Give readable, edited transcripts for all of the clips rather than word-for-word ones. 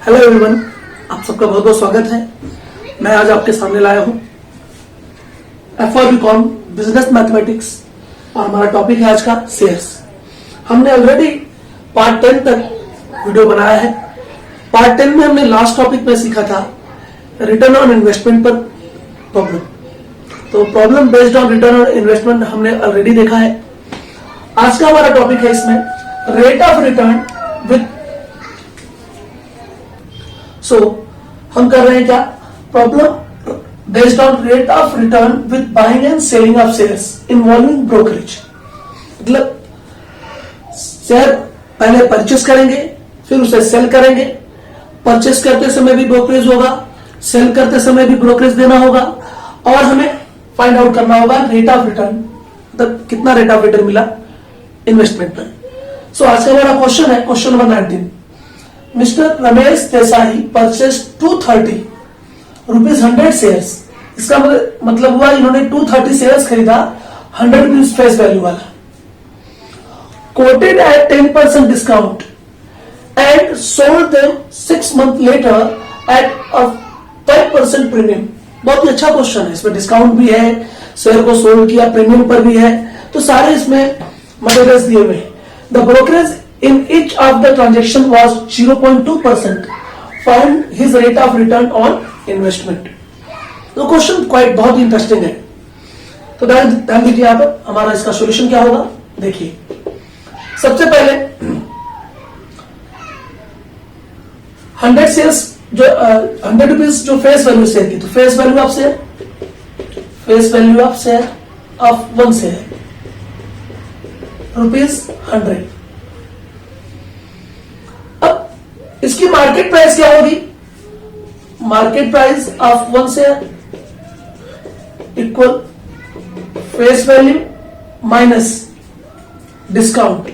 Hello everyone, आप सबका बहुत बहुत स्वागत है। मैं आज आपके सामने लाया हूं FR बिजनेस मैथमेटिक्स और हमारा टॉपिक है आज का शेयर्स। हमने ऑलरेडी पार्ट 10 तक वीडियो बनाया है। पार्ट 10 में हमने लास्ट टॉपिक में सीखा था रिटर्न ऑन इन्वेस्टमेंट पर प्रॉब्लम। तो problem based on return on investment हमने ऑलरेडी देखा है। आज का हमारा टॉपिक है इसमें रेट ऑफ रिटर्न विद हम कर रहे हैं क्या, problem based on rate of return with buying and selling of shares involving brokerage. मतलब शेयर पहले परचेस करेंगे, फिर उसे सेल करेंगे। परचेस करते समय भी ब्रोकरेज होगा, सेल करते समय भी ब्रोकरेज देना होगा और हमें फाइंड आउट करना होगा रेट ऑफ रिटर्न, मतलब कितना रेट ऑफ रिटर्न मिला इन्वेस्टमेंट पर। सो आज का हमारा क्वेश्चन है question number 19। Mister Ramesh Desai purchase 230 rupees 100 shares. इसका मतलब हुआ इन्होंने 230 शेयर्स खरीदा 100 रुपीज फेस वैल्यू वाला, quoted at 10% discount and sold them 6 month later at 5% premium. बहुत ही अच्छा क्वेश्चन है, इसमें डिस्काउंट भी है, शेयर को सोल्ड किया प्रीमियम पर भी है, तो सारे इसमें मटेरियल्स दिए हुए हैं। The brokerage in each of the transaction was 0.2%. Find his rate of return on investment. तो क्वेश्चन क्वाइट बहुत इंटरेस्टिंग है। तो ध्यान दीजिए यहाँ पर हमारा इसका सॉल्यूशन क्या होगा। देखिए, सबसे पहले 100 शेयर्स जो 100 रुपीज जो फेस वैल्यू शेयर की, तो face value of share of 1 share ₹100। इसकी मार्केट प्राइस क्या होगी, market price of 1 share equal face value minus discount.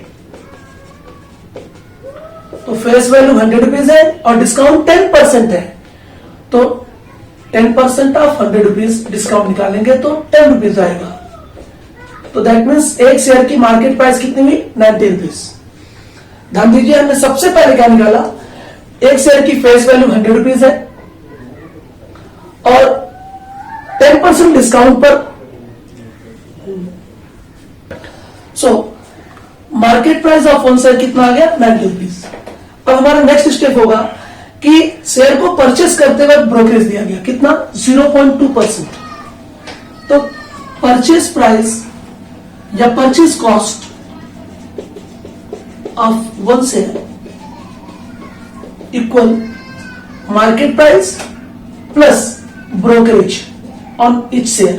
तो फेस वैल्यू 100 रुपीज है और डिस्काउंट 10% है, तो 10% ऑफ 100 रुपीज डिस्काउंट निकालेंगे तो 10 रुपीज आएगा। तो दैट मीन्स एक शेयर की मार्केट प्राइस कितनी हुई, 90 रुपीज। ध्यान दीजिए, हमने सबसे पहले क्या निकाला, एक शेयर की फेस वैल्यू 100 रुपीज है और 10% डिस्काउंट पर मार्केट प्राइस ऑफ 1 शेयर कितना आ गया, 90 रुपीज। अब हमारा नेक्स्ट स्टेप होगा कि शेयर को परचेस करते वक्त ब्रोकरेज दिया गया कितना, 0.2%। तो परचेस प्राइस या purchase cost of 1 share equal market price plus brokerage on each share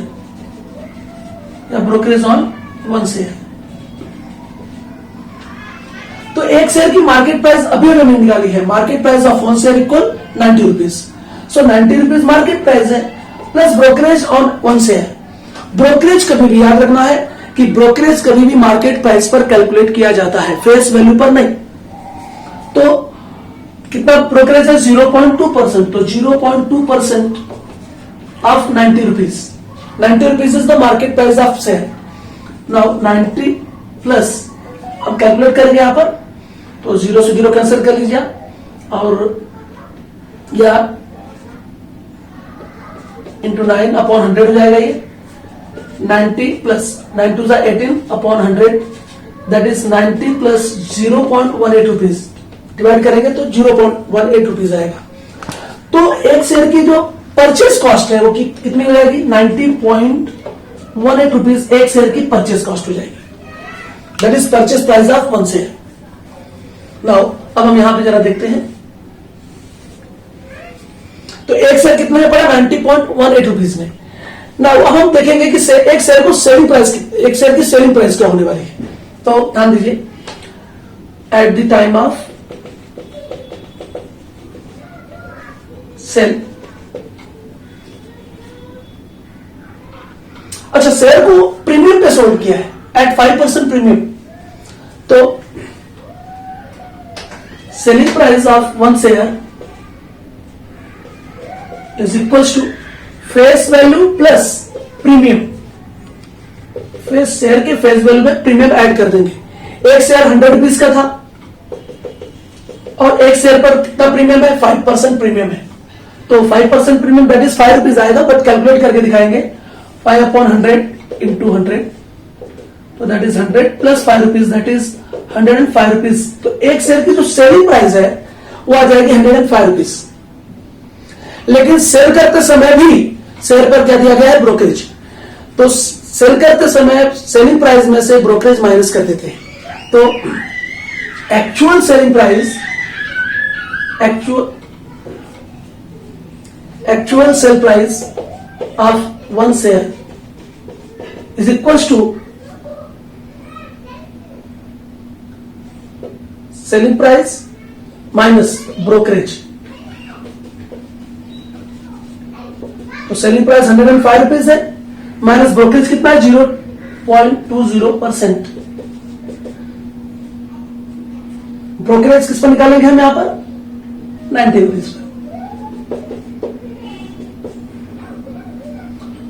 या ब्रोकरेज ऑन 1 शेयर। तो एक शेयर की मार्केट प्राइस अभी हमने निकाली है, market price of 1 share equal 90 rupees. So 90 rupees market price है plus brokerage on 1 share. Brokerage कभी भी याद रखना है कि ब्रोकरेज कभी भी मार्केट प्राइस पर कैलकुलेट किया जाता है, फेस वैल्यू पर नहीं। तो कितना ब्रोकरेज है, 0.2%। तो 0.2% of 90 rupees, 90 rupees is the market price of share. Now 90 plus हम कैलकुलेट करेंगे यहां पर, तो 0 से 0 कैंसिल कर लीजिए और या इंटू 9 अपॉन 100 हो जाएगा। ये 90 plus 9 to 18 upon 100 that is 90 plus 0.18 rupees divide करेंगे तो 0.18 रुपीज आएगा। तो एक शेयर की जो परचेस कॉस्ट है वो कितनी हो जाएगी, 90.18 रुपीज एक शेयर की परचेस कॉस्ट हो जाएगी। That is purchase price of 1 share. Now अब हम यहां पे जरा देखते हैं, तो एक शेयर कितने में पड़ा, 90.18 रुपीज में। नाउ अब हम देखेंगे कि एक शेयर को सेलिंग प्राइस, एक शेयर की सेलिंग प्राइस क्या होने वाली है। तो ध्यान दीजिए, at the time of sale, अच्छा शेयर को प्रीमियम पे सोल्ड किया है एट 5% प्रीमियम। तो selling price of 1 share is equals to face value plus premium. Face share के फेस वैल्यू में प्रीमियम ऐड कर देंगे। एक शेयर 100 रुपीज का था और एक शेयर पर कितना प्रीमियम है, 5% प्रीमियम है। तो 5% प्रीमियम दैट इज 5 रुपीज आएगा, बट कैलकुलेट करके दिखाएंगे 5/100 इंटू 100, तो that is 100 plus 5 rupees that is 105 rupees. तो एक शेयर की जो सेलिंग प्राइस है वो आ जाएगी 105 रुपीज। लेकिन सेल करते समय भी शेयर पर क्या दिया गया है, ब्रोकरेज। तो सेल करते समय सेलिंग प्राइस में से ब्रोकरेज माइनस कर देते हैं। तो actual selling price, actual sale price of one share is equals to selling price minus brokerage. तो सेलिंग प्राइस 105 रुपीज है, माइनस ब्रोकरेज कितना है, 0.20%। ब्रोकरेज किस पर निकालेंगे हम यहां पर, 90 रुपीज पर।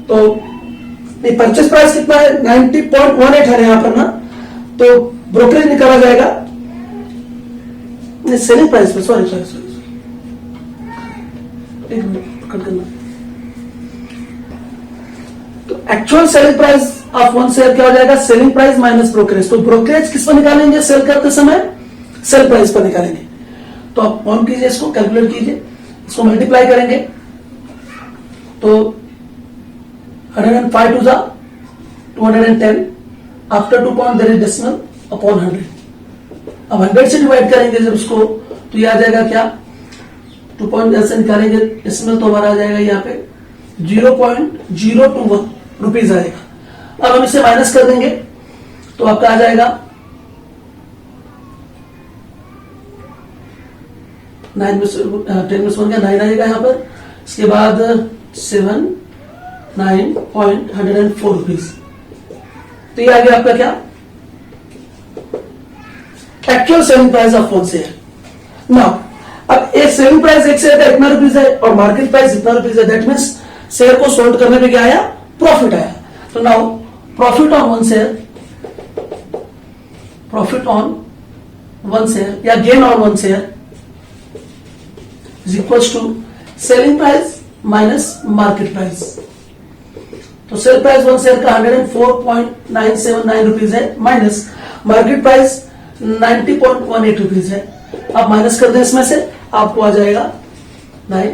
तो परचेस प्राइस कितना है, 90.18 है यहां पर ना, तो ब्रोकरेज निकाला जाएगा सेलिंग प्राइस पे, सॉरी एक मिनट कट करना। तो actual selling price of one share क्या हो जाएगा, सेलिंग प्राइस माइनस ब्रोकरेज। तो ब्रोकरेज किस पर निकालेंगे, सेल करते समय सेल प्राइस पर निकालेंगे। तो आप ऑन कीजिए, इसको कैलकुलेट कीजिए, इसको मल्टीप्लाई करेंगे तो 105 to 210, after 2 point there is decimal upon 100। अब 100 से डिवाइड करेंगे जब उसको, तो ये आ जाएगा क्या, 2 पॉइंट ऐसे निकालेंगे डेसिमल, तो हमारा आ जाएगा यहाँ पे 0.021 रुपीज आएगा। अब हम इसे माइनस कर देंगे तो आपका आ जाएगा 9 में से 10 में से 9 आएगा यहाँ पर। इसके बाद 9.104 रुपीज। तो ये आ गया आपका क्या, actual selling price of one share. Now अब एक सेलिंग प्राइस एक शेयर का इतना रुपीज है और मार्केट प्राइस इतना रुपीज है, दैट मीन्स शेयर को सोल्ड करने पे क्या आया, प्रॉफिट आया। तो now profit on one share, profit on one share या gain on one share is equals to selling price minus market price. तो सेल प्राइस वन शेयर का 104.979 रुपीज है, माइनस मार्केट प्राइस 90.18 रुपीज है। आप minus कर दें इसमें से, आपको आ जाएगा 9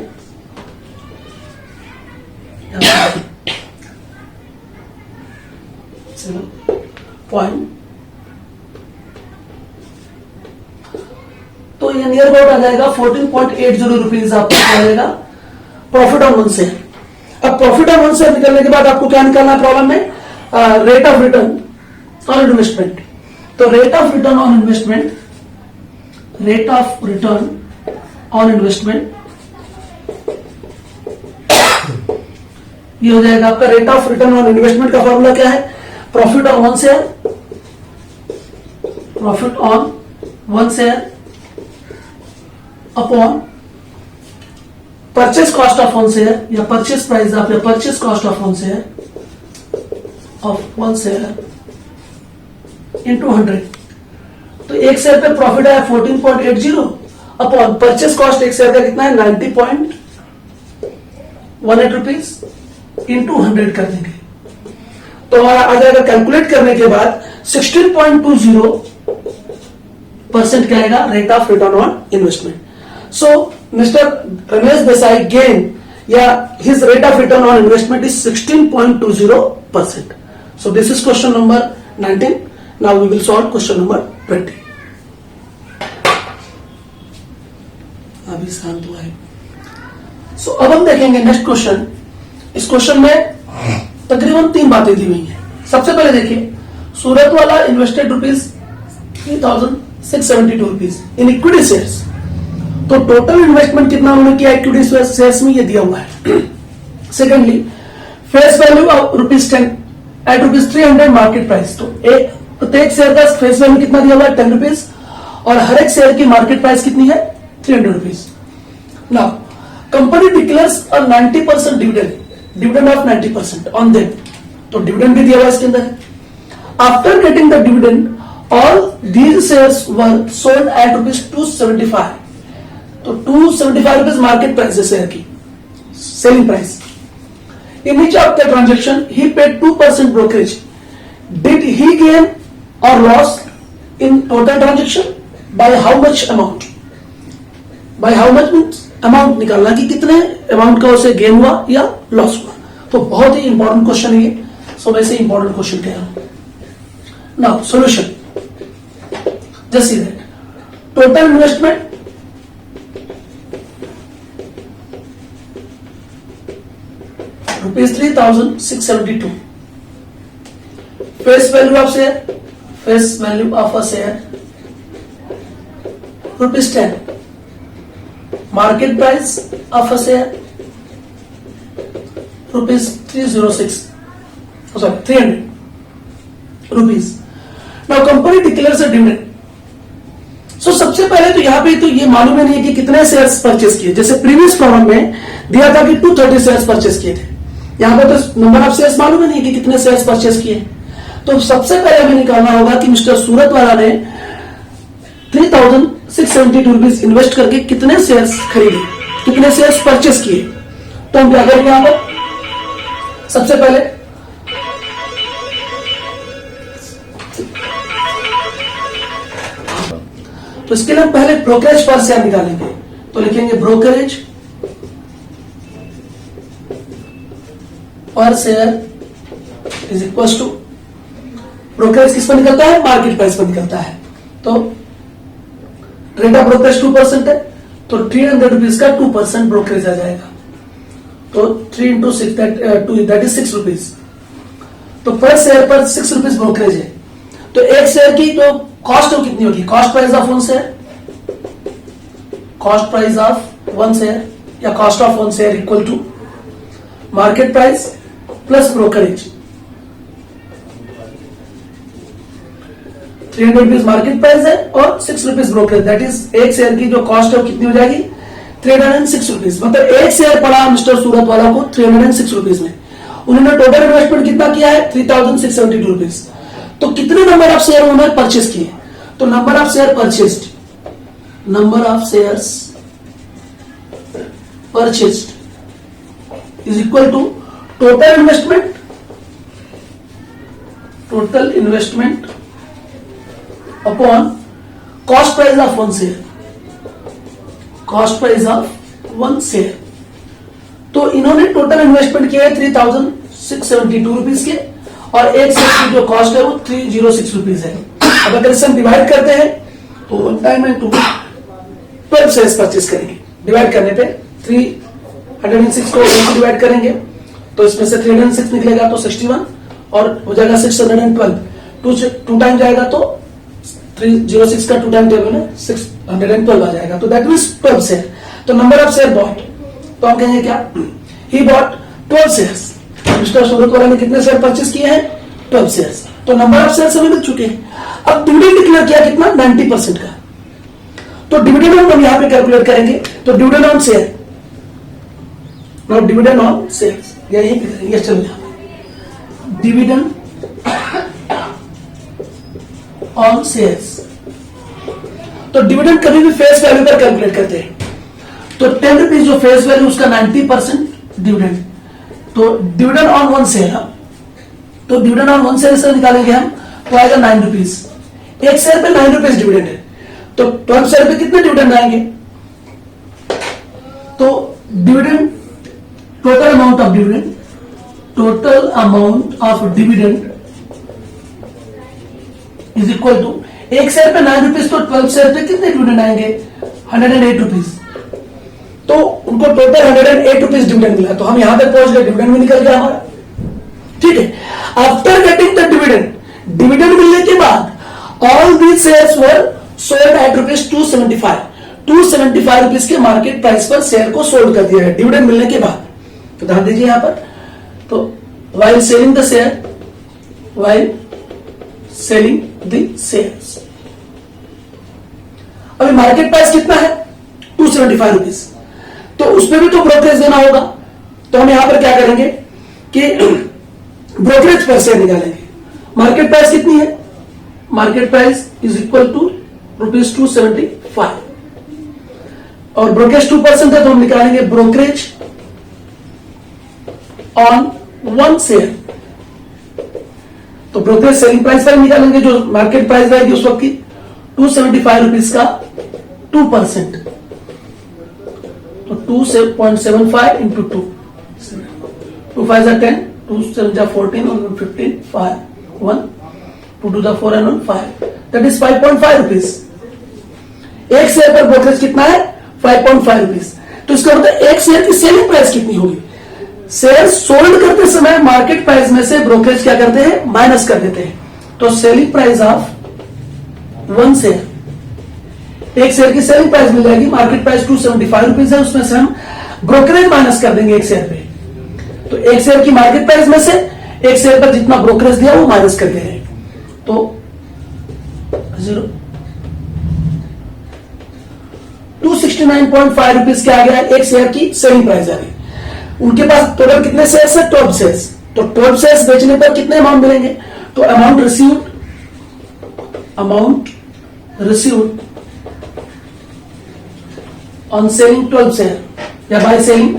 पॉइंट, तो ये नियर अबाउट आ जाएगा 14.80 रुपीज आपको आ जाएगा प्रॉफिट ऑन वन शेयर। अब प्रॉफिट ऑन वन शेयर निकलने के बाद आपको क्या निकालना है प्रॉब्लम में, rate of return on investment. तो rate of return on investment, rate of return on investment ये हो जाएगा आपका rate of return on investment का फॉर्मूला क्या है, profit on one share, profit on one share upon purchase cost of one share या purchase price of या purchase cost of one share into 100। तो एक शेयर पे प्रॉफिट है 14.80 upon purchase cost एक शेयर का कितना है 90.18 रुपीज इंटू 100 कर देंगे तो आ जाएगा। कैलकुलेट करने के बाद 16.20% क्या आएगा, rate of return on investment. So mister Ramesh Desai gain या his rate of return on investment is 16.20%. So this is question number 19. Now we will solve question number 20. अभी शांत हुआ है। सो अब हम देखेंगे नेक्स्ट क्वेश्चन। इस क्वेश्चन में तकरीबन 3 बातें दी हुई हैं। सबसे पहले देखिए, सूरत वाला invested ₹3,672 rupees in equity shares. तो टोटल इन्वेस्टमेंट कितना उन्होंने किया इक्विटी शेयर्स में, ये दिया हुआ है। Secondly, face value of ₹10 at ₹300 market price. तो एक प्रत्येक शेयर का फेस वैल्यू कितना दिया हुआ है, 10 रुपीज, और हर एक शेयर की मार्केट प्राइस कितनी है, 300 rupees. Now company declares 90% dividend of 90% on them. तो डिविडेंड भी दिया हुआ इसके अंदर। After getting the dividend all these shares were sold at ₹275 तो 275 रुपीज मार्केट प्राइस है शेयर की, selling price. In each of the transaction, he paid 2% brokerage. Did he gain or loss in total transaction? By how much amount? By how much means amount निकालना कि कितने amount का उसे gain हुआ या loss हुआ. तो बहुत ही इंपॉर्टेंट क्वेश्चन है ये. सो वैसे इंपॉर्टेंट क्वेश्चन कह रहा हूं. Now solution. Just see that total investment rupees 3,672. Face value of share, face value of a share rupees 10. Market price of a share rupees 306. Oh, sorry, 300 rupees. Now company declares a dividend. So सबसे पहले तो यहाँ पे तो ये मालूम नहीं है कि कितने शेयर्स परचेस किए. जैसे प्रीवियस प्रॉब्लम में दिया था कि 230 शेयर्स परचेस किए थे. यहाँ पे तो नंबर ऑफ शेयर्स मालूम नहीं कि कितने शेयर्स परचेस किए. तो सबसे पहले हमें निकालना होगा कि मिस्टर सूरत वाला ने 3,672 रुपीज इन्वेस्ट करके कितने शेयर्स खरीदे, कितने शेयर्स परचेस किए. तो हम क्या करेंगे यहाँ पर सबसे पहले तो इसके लिए हम पहले ब्रोकरेज पर शेयर निकालेंगे. तो लिखेंगे brokerage per share is equal to brokerage किस पर निकलता है, मार्केट प्राइस पर निकलता है. तो रेट ऑफ ब्रोकरेज 2% है, तो 300 रुपीज का 2% ब्रोकरेज आ जाएगा. तो 3 into 6 दैट इज 6 रुपीज. तो पर शेयर पर 6 रुपीज ब्रोकरेज है. तो एक शेयर की तो कॉस्ट तो कितनी होगी, cost price of one share, cost price of one share या cost of one share equal to market price plus brokerage. 300 rupees market price है और 6 रुपीज ब्रोकरेज. दैट इज एक शेयर की जो कॉस्ट है वो कितनी हो जाएगी, 306 रुपीज. मतलब एक शेयर पड़ा मिस्टर सूरत वाला को 306 रुपीज में. उन्होंने टोटल इन्वेस्टमेंट कितना किया है, 3,672 रुपीज. तो कितने नंबर ऑफ शेयर उन्होंने परचेस किए. तो number of share purchased, number of shares purchased is equal to total investment, total investment upon cost price of one share, cost price of one share. तो इन्होंने total investment किया है 3,672 rupees के और एक शेयर की जो कॉस्ट है वो 306 रुपीज है. अब अगर इसे हम डिवाइड करते हैं तो 1 टाइम एंड 12 शेयर्स परचेस करेंगे. डिवाइड करने पे 306 को डिवाइड करेंगे तो इसमें से 306 निकलेगा तो 61 और हो जाएगा 612. 2 टाइम जाएगा तो 306 का 2 टाइम टेबल में 612 आ जाएगा. तो दैट मीन्स 12 शेयर. तो नंबर ऑफ शेयर बॉट, तो हम कहेंगे क्या, ही बॉट 12 शेयर्स. मिस्टर सूरत वाला ने कितने शेयर परचेस किए हैं, 12 शेयर्स. तो नंबर ऑफ शेयर हमें मिल चुके हैं. अब डिविडेंड डिक्लेयर किया कितना, 90% का. तो डिविडेंड हम यहां पे कैलकुलेट करेंगे. तो dividend on share, now dividend on shares यही करेंगे. चलो यहां डिविडेंड ऑन शेयर्स. तो डिविडेंड कभी भी फेस वैल्यू पर कैलकुलेट करते हैं. तो 10 रुपीज जो फेस वैल्यू उसका 90% डिविडेंड. तो डिविडेंड ऑन वन शेयर, तो डिविडेंड ऑन वन शेयर से निकालेंगे हम तो आएगा 9 रुपीज. एक शेयर पे 9 रुपीज डिविडेंड है. तो 12 शेयर पे कितने डिविडेंड आएंगे. तो dividend total amount of dividend, total amount of dividend is equal to एक शेयर पे 9 रुपीज तो 12 शेयर पे कितने डिविडेंड आएंगे, 108 रुपीज. तो उनको टोटल 108 रुपीज डिविडेंड मिला. तो हम यहां पे पहुंच गए, डिविडेंड भी निकल गया हमारा. ठीक है. After getting the dividend, dividend मिलने के बाद all these shares were sold at rupees 275 rupees के मार्केट प्राइस पर शेयर को सोल्ड कर दिया है डिविडेंड मिलने के बाद. तो ध्यान दीजिए यहां पर. तो while selling the share, while selling the shares, अभी मार्केट प्राइस कितना है 275 रुपीज. तो उसमें भी तो ब्रोकरेज देना होगा. तो हम यहां पर क्या करेंगे कि ब्रोकरेज पर शेयर निकालेंगे. मार्केट प्राइस कितनी है, market price is equal to rupees 275 और ब्रोकरेज 2% है तो हम निकालेंगे ब्रोकरेज ऑन 1 शेयर। तो ब्रोकरेज सेलिंग प्राइस पर निकालेंगे जो मार्केट प्राइस रहेगी उस वक्त की 275 रुपीज का 2%, तो 2.75 इंटू 2, 2 5 10, 2 7 14 और 15 5 1 2 2 4 and 1 5, दैट इज 5.5 रुपीज। एक शेयर पर ब्रोकरेज कितना है 5.5 रुपीज। तो इसका मतलब एक शेयर की सेलिंग प्राइस कितनी होगी। शेयर सोल्ड करते समय मार्केट प्राइस में से ब्रोकरेज क्या करते हैं माइनस कर देते हैं। तो सेलिंग प्राइस ऑफ 1 शेयर, एक शेयर की सेलिंग प्राइस मिल जाएगी, मार्केट प्राइस 275 रुपीज है, उसमें से हम ब्रोकरेज माइनस कर देंगे एक शेयर पे। तो एक शेयर की मार्केट प्राइस में से एक शेयर पर जितना ब्रोकरेज दिया वो माइनस कर देंगे। तो 269.5 रुपीज क्या आ गया एक शेयर की सेलिंग प्राइस आ गई। उनके पास टोटल कितने शेयर्स है 12 शेयर्स, तो 12 शेयर्स बेचने पर कितने अमाउंट मिलेंगे। तो amount received on selling 12 share या बाय सेलिंग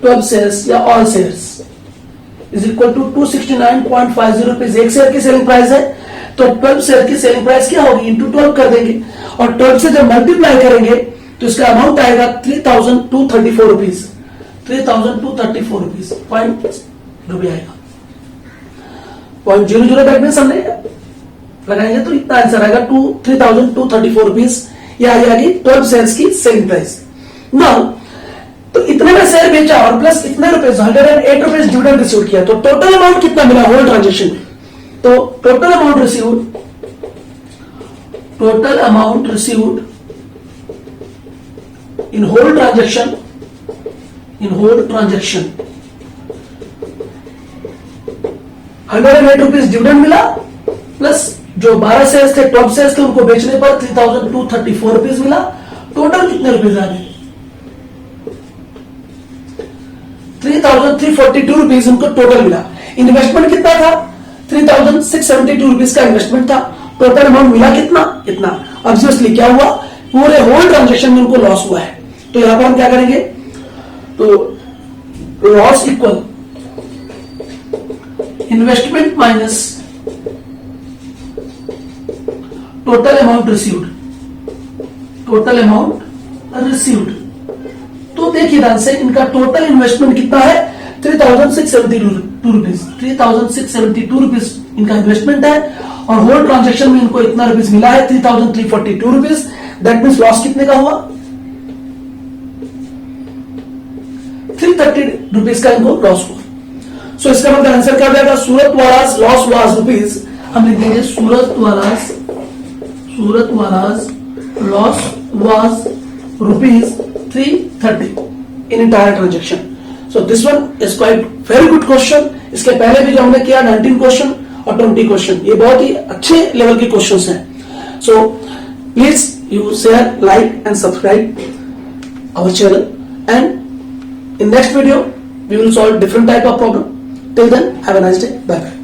12 शेयर्स या all shares is equal to 269.50 rupees. एक शेयर की सेलिंग प्राइस है तो 12 शेयर की सेलिंग प्राइस क्या होगी इंटू 12 कर देंगे, और 12 से जब मल्टीप्लाई करेंगे तो इसका अमाउंट आएगा 3234 रुपीज, 3234 रुपीज पॉइंट जो भी आएगा 0.00 बैक में हमने लगाएंगे तो इतना आंसर आएगा 3234 रुपीज। यह आ जाएगी 12 शेयर्स की सेलिंग प्राइस। नाउ तो इतने में शेयर बेचा और प्लस इतने रुपए 108 रुपीज डिविडेंड रिसीव किया, तो टोटल अमाउंट कितना मिला होल ट्रांजेक्शन में। तो total amount received in whole transaction 108 rupees dividend मिला, प्लस जो 12 शेयर्स थे टॉप शेयर्स थे उनको बेचने पर 3234 रुपीज मिला। टोटल कितने रुपीज आ गए 3342 रुपीज उनको टोटल मिला। इन्वेस्टमेंट कितना था 3672 रुपीज का इन्वेस्टमेंट था। टोटल अमाउंट मिला कितना इतना। ऑब्वियसली क्या हुआ पूरे होल ट्रांजेक्शन में उनको लॉस हुआ है, तो यहां पर हम क्या करेंगे, तो loss equal investment minus total amount received. तो देखिए ध्यान से इनका टोटल इन्वेस्टमेंट कितना है 3672 रुपीज, 3672 रुपीज इनका इन्वेस्टमेंट है, और होल ट्रांजेक्शन में इनको इतना रुपीज मिला है 3342 रुपीज। दैट मीन्स लॉस कितने का हुआ 330 रुपीज का इनको लॉस हुआ। सो इसका मतलब आंसर क्या हो जाएगा, Surat Wala's loss was rupees, हम लिख देंगे Surat Wala's loss was rupees 330 in entire transaction. So this one is quite very good question. इसके पहले भी जो हमने किया 19 क्वेश्चन और 20 क्वेश्चन, ये बहुत ही अच्छे लेवल के क्वेश्चंस हैं। So please you share, like and subscribe our channel, and in next video we will solve different type of problem. Till then, have a nice day. Bye bye.